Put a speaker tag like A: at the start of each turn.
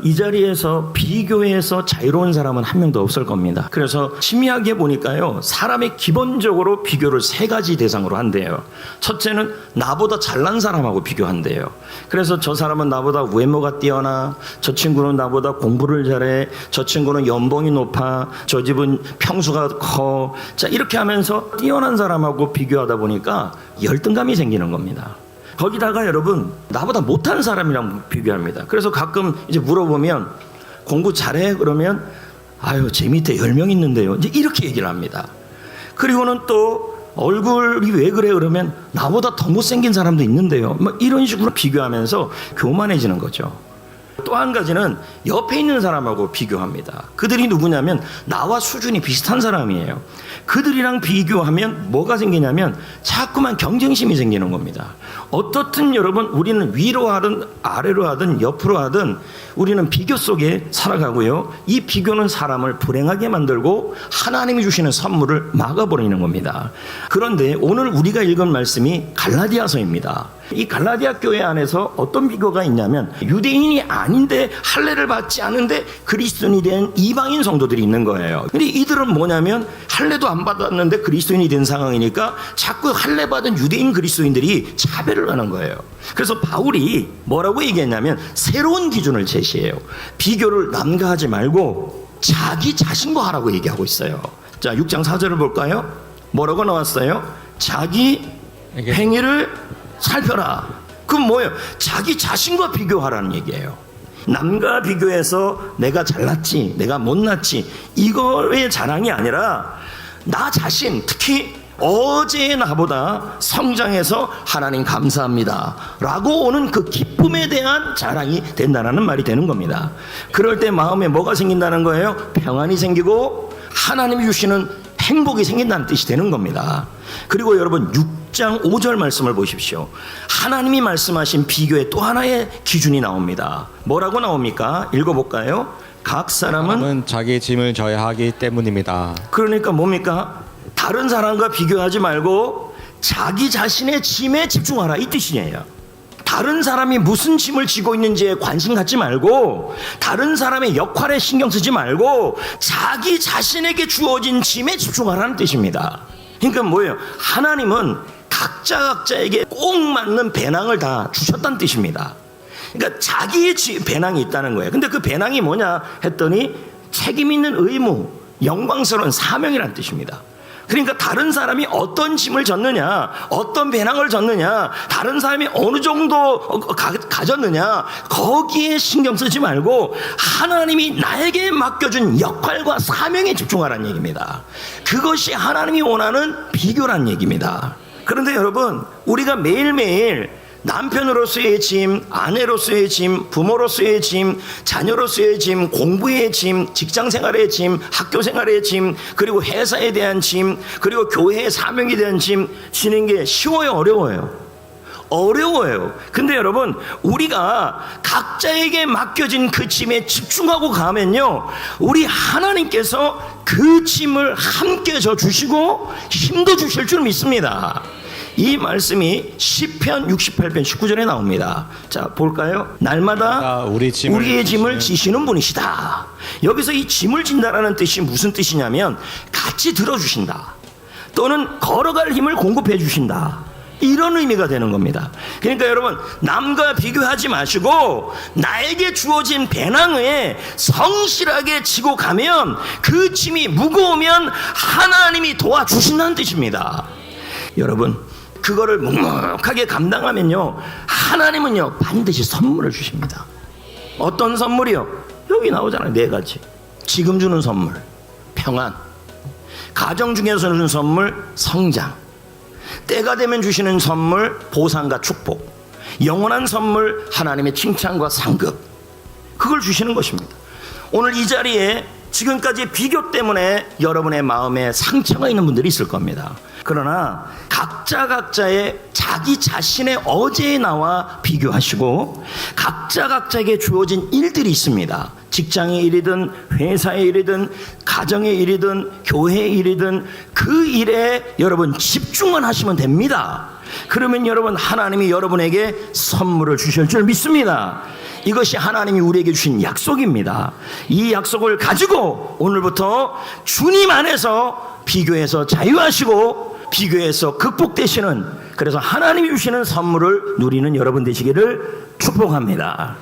A: 이 자리에서 비교해서 자유로운 사람은 한 명도 없을 겁니다. 그래서 심리학에 보니까요, 사람이 기본적으로 비교를 세 가지 대상으로 한대요. 첫째는 나보다 잘난 사람하고 비교한대요. 그래서 저 사람은 나보다 외모가 뛰어나, 저 친구는 나보다 공부를 잘해, 저 친구는 연봉이 높아, 저 집은 평수가 커. 자, 이렇게 하면서 뛰어난 사람하고 비교하다 보니까 열등감이 생기는 겁니다. 거기다가 여러분, 나보다 못한 사람이랑 비교합니다. 그래서 가끔 이제 물어보면 공부 잘해? 그러면 아유, 제 밑에 10명 있는데요. 이제 이렇게 얘기를 합니다. 그리고는 또 얼굴이 왜 그래? 그러면 나보다 더 못생긴 사람도 있는데요. 뭐 이런 식으로 비교하면서 교만해지는 거죠. 또 한 가지는 옆에 있는 사람하고 비교합니다. 그들이 누구냐면 나와 수준이 비슷한 사람이에요. 그들이랑 비교하면 뭐가 생기냐면 자꾸만 경쟁심이 생기는 겁니다. 어떻든 여러분, 우리는 위로 하든 아래로 하든 옆으로 하든 우리는 비교 속에 살아가고요. 이 비교는 사람을 불행하게 만들고 하나님이 주시는 선물을 막아버리는 겁니다. 그런데 오늘 우리가 읽은 말씀이 갈라디아서입니다. 이 갈라디아 교회 안에서 어떤 비교가 있냐면 유대인이 아닌데 할례를 받지 않은데 그리스도인이 된 이방인 성도들이 있는 거예요. 근데 이들은 뭐냐면 할례도 안 받았는데 그리스도인이 된 상황이니까 자꾸 할례 받은 유대인 그리스도인들이 차별을 하는 거예요. 그래서 바울이 뭐라고 얘기했냐면 새로운 기준을 제시해요. 비교를 남과 하지 말고 자기 자신과 하라고 얘기하고 있어요. 자, 6장 4절을 볼까요? 뭐라고 나왔어요? 자기 행위를 살펴라. 그럼 뭐예요? 자기 자신과 비교하라는 얘기예요. 남과 비교해서 내가 잘났지, 내가 못났지, 이거의 자랑이 아니라 나 자신, 특히 어제의 나보다 성장해서 하나님 감사합니다 라고 오는 그 기쁨에 대한 자랑이 된다는 말이 되는 겁니다. 그럴 때 마음에 뭐가 생긴다는 거예요? 평안이 생기고 하나님이 주시는 행복이 생긴다는 뜻이 되는 겁니다. 그리고 여러분 6장 5절 말씀을 보십시오. 하나님이 말씀하신 비교의 또 하나의 기준이 나옵니다. 뭐라고 나옵니까? 읽어볼까요? 각 사람은
B: 자기 짐을 져야 하기 때문입니다.
A: 그러니까 뭡니까? 다른 사람과 비교하지 말고 자기 자신의 짐에 집중하라, 이 뜻이에요. 다른 사람이 무슨 짐을 지고 있는지에 관심 갖지 말고 다른 사람의 역할에 신경 쓰지 말고 자기 자신에게 주어진 짐에 집중하라는 뜻입니다. 그러니까 뭐예요? 하나님은 각자에게 꼭 맞는 배낭을 다 주셨다는 뜻입니다. 그러니까 자기의 배낭이 있다는 거예요. 근데 그 배낭이 뭐냐 했더니 책임 있는 의무, 영광스러운 사명이라는 뜻입니다. 그러니까 다른 사람이 어떤 짐을 졌느냐, 어떤 배낭을 졌느냐, 다른 사람이 어느 정도 가졌느냐, 거기에 신경 쓰지 말고 하나님이 나에게 맡겨준 역할과 사명에 집중하라는 얘기입니다. 그것이 하나님이 원하는 비교란 얘기입니다. 그런데 여러분, 우리가 매일매일 남편으로서의 짐, 아내로서의 짐, 부모로서의 짐, 자녀로서의 짐, 공부의 짐, 직장생활의 짐, 학교생활의 짐, 그리고 회사에 대한 짐, 그리고 교회의 사명에 대한 짐 지는 게 쉬워요, 어려워요? 어려워요. 근데 여러분, 우리가 각자에게 맡겨진 그 짐에 집중하고 가면요, 우리 하나님께서 그 짐을 함께 져주시고 힘도 주실 줄 믿습니다. 이 말씀이 시편 68편 19절에 나옵니다. 자, 볼까요? 날마다 우리의 짐을 지시는 분이시다. 여기서 이 짐을 진다라는 뜻이 무슨 뜻이냐면 같이 들어주신다, 또는 걸어갈 힘을 공급해 주신다, 이런 의미가 되는 겁니다. 그러니까 여러분, 남과 비교하지 마시고 나에게 주어진 배낭에 성실하게 지고 가면 그 짐이 무거우면 하나님이 도와주신다는 뜻입니다. 여러분, 그거를 묵묵하게 감당하면요, 하나님은요 반드시 선물을 주십니다. 어떤 선물이요? 여기 나오잖아요. 4가지. 지금 주는 선물, 평안. 가정 중에서 주는 선물, 성장. 때가 되면 주시는 선물, 보상과 축복. 영원한 선물, 하나님의 칭찬과 상급. 그걸 주시는 것입니다. 오늘 이 자리에 지금까지 비교 때문에 여러분의 마음에 상처가 있는 분들이 있을 겁니다. 그러나 각자의 자기 자신의 어제의 나와 비교하시고 각자에게 주어진 일들이 있습니다. 직장의 일이든 회사의 일이든 가정의 일이든 교회의 일이든 그 일에 여러분 집중만 하시면 됩니다. 그러면 여러분, 하나님이 여러분에게 선물을 주실 줄 믿습니다. 이것이 하나님이 우리에게 주신 약속입니다. 이 약속을 가지고 오늘부터 주님 안에서 비교에서 자유하시고 비교에서 극복되시는, 그래서 하나님이 주시는 선물을 누리는 여러분 되시기를 축복합니다.